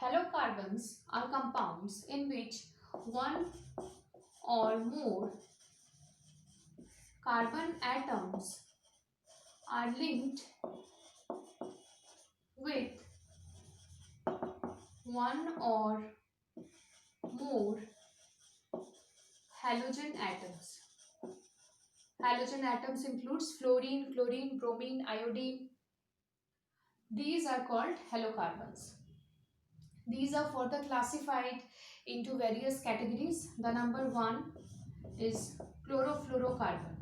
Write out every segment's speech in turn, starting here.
Halocarbons are compounds in which one or more carbon atoms are linked with one or more halogen atoms. Halogen atoms includes fluorine, chlorine, bromine, iodine. These are called halocarbons. These are further classified into various categories. The number one is chlorofluorocarbon.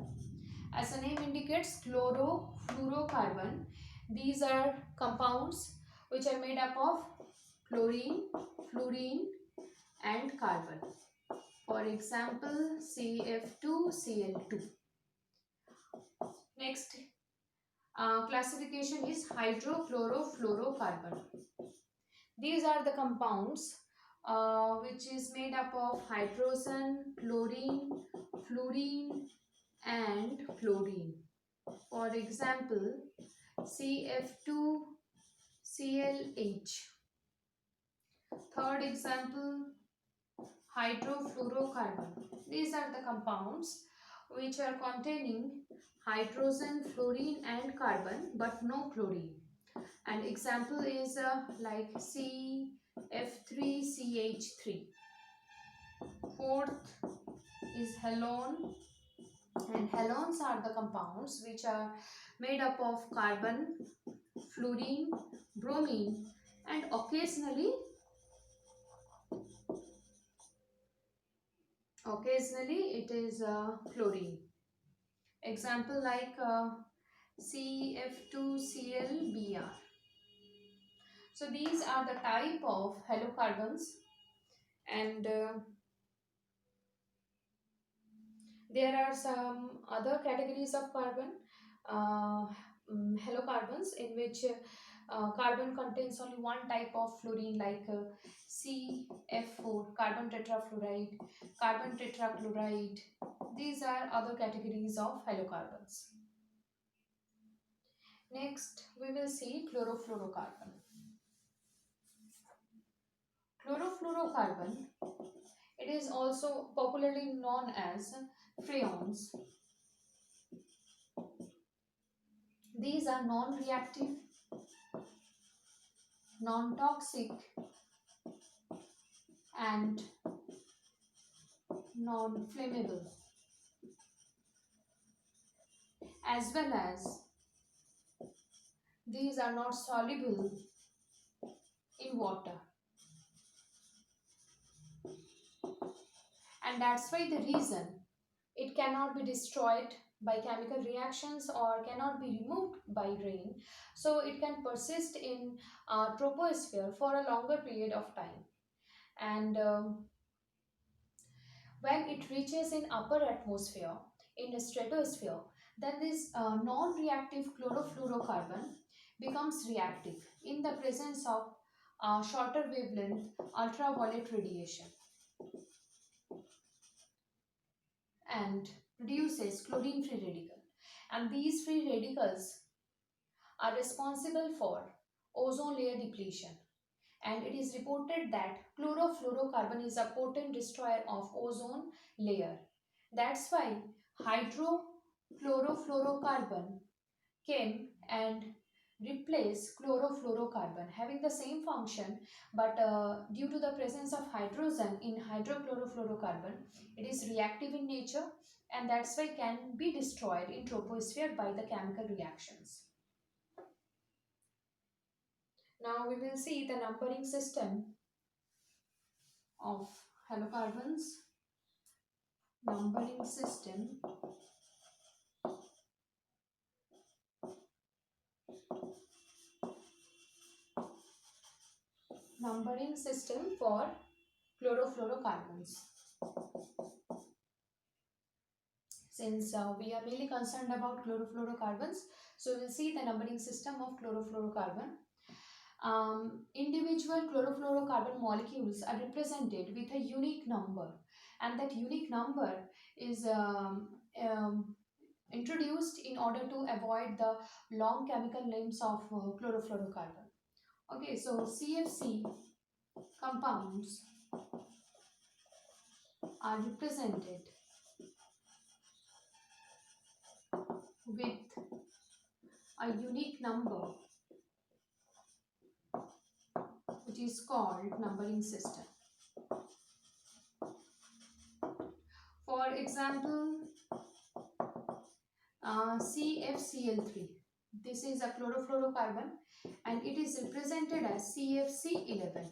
As the name indicates, chlorofluorocarbon. These are compounds which are made up of chlorine, fluorine and carbon. For example, CF2Cl2. Next classification is hydrochlorofluorocarbon. These are the compounds which is made up of hydrogen, chlorine, fluorine and fluorine. For example, CF2ClH. Third example, hydrofluorocarbon. These are the compounds which are containing hydrogen, fluorine and carbon but no chlorine. And example is like CF3CH3. Fourth is halon, and halones are the compounds which are made up of carbon, fluorine, bromine and occasionally it is chlorine. Example like CF2ClBr. So these are the type of halocarbons, and there are some other categories of carbon, halocarbons, in which carbon contains only one type of fluorine like CF4, carbon tetrafluoride, carbon tetrachloride. These are other categories of halocarbons. Next, we will see chlorofluorocarbon. Chlorofluorocarbon, it is also popularly known as freons. These are non-reactive, non-toxic and non-flammable, as well as these are not soluble in water. And that's why the reason it cannot be destroyed by chemical reactions or cannot be removed by rain. So it can persist in troposphere for a longer period of time. And when it reaches in upper atmosphere, in the stratosphere, then this non-reactive chlorofluorocarbon becomes reactive in the presence of shorter wavelength ultraviolet radiation and produces chlorine-free radical. And these free radicals are responsible for ozone layer depletion. And it is reported that chlorofluorocarbon is a potent destroyer of ozone layer. That's why hydrochlorofluorocarbon came and replaced chlorofluorocarbon, having the same function, but due to the presence of hydrogen in hydrochlorofluorocarbon, it is reactive in nature, and that's why can be destroyed in troposphere by the chemical reactions. Now we will see the numbering system of halocarbons. Numbering system. Numbering system for chlorofluorocarbons. Since we are mainly concerned about chlorofluorocarbons, so we will see the numbering system of chlorofluorocarbon. Individual chlorofluorocarbon molecules are represented with a unique number, and that unique number is introduced in order to avoid the long chemical names of chlorofluorocarbon. Okay, so CFC compounds are represented with a unique number which is called numbering system. For example, CFCl3. This is a chlorofluorocarbon and it is represented as CFC11.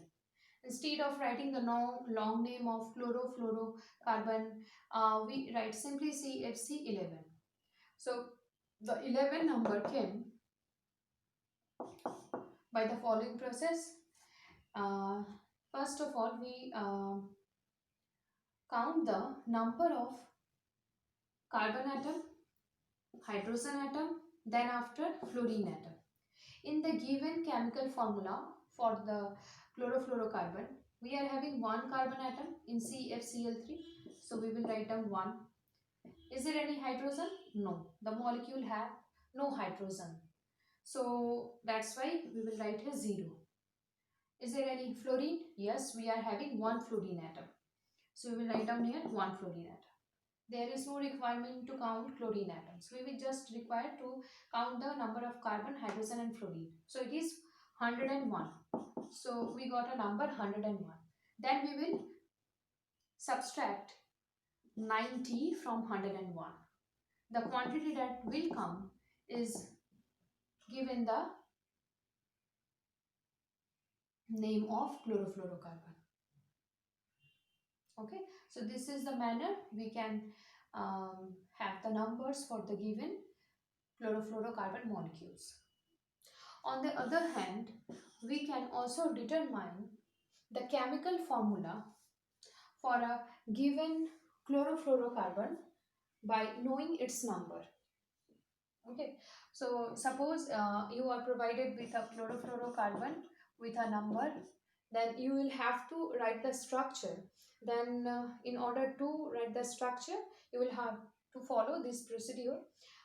Instead of writing the long name of chlorofluorocarbon, we write simply CFC11. So the 11 number came by the following process. First of all, we count the number of carbon atom, hydrogen atom, then after fluorine atom. In the given chemical formula for the chlorofluorocarbon, we are having one carbon atom in CFCl3. So we will write down 1. Is there any hydrogen? No. The molecule have no hydrogen. So that's why we will write here 0. Is there any fluorine? Yes, we are having one fluorine atom. So we will write down here one fluorine atom. There is no requirement to count chlorine atoms. We will just require to count the number of carbon, hydrogen and fluorine. So it is 101. So we got a number 101. Then we will subtract 90 from 101. The quantity that will come is given the name of chlorofluorocarbon. Okay, so this is the manner we can have the numbers for the given chlorofluorocarbon molecules. On the other hand, we can also determine the chemical formula for a given chlorofluorocarbon by knowing its number. Okay, so suppose you are provided with a chlorofluorocarbon with a number, then you will have to write the structure. Then in order to write the structure, you will have to follow this procedure.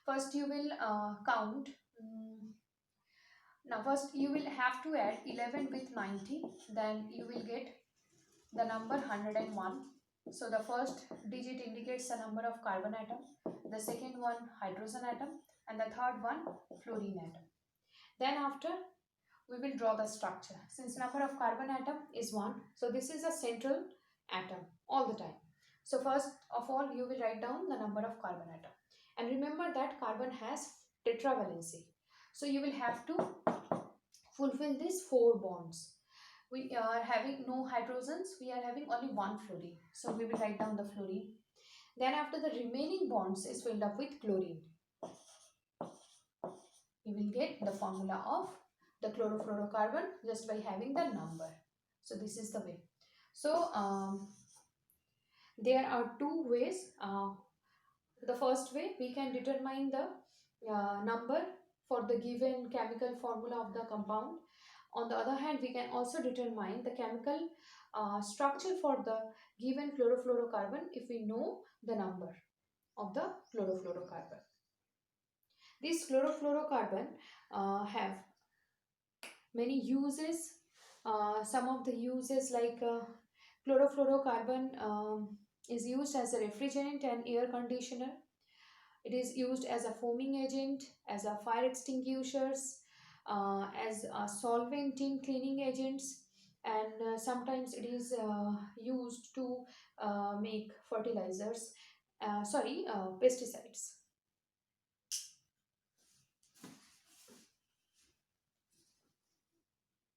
First you will count. Now first you will have to add 11 with 90, then you will get the number 101. So the first digit indicates the number of carbon atom, the second one hydrogen atom, and the third one fluorine atom. Then after we will draw the structure. Since number of carbon atom is 1, so this is a central atom all the time. So first of all you will write down the number of carbon atom, and remember that carbon has tetravalency. So you will have to fulfill these 4 bonds. We are having no hydrogens, we are having only one fluorine. So we will write down the fluorine. Then after the remaining bonds is filled up with chlorine. We will get the formula of the chlorofluorocarbon just by having the number. So this is the way. So there are 2 ways. The first way, we can determine the number for the given chemical formula of the compound. On the other hand, we can also determine the chemical structure for the given chlorofluorocarbon if we know the number of the chlorofluorocarbon. These chlorofluorocarbon have many uses. Some of the uses like chlorofluorocarbon is used as a refrigerant and air conditioner. It is used as a foaming agent, as a fire extinguishers, as a solvent in cleaning agents, and sometimes it is used to make fertilizers, pesticides.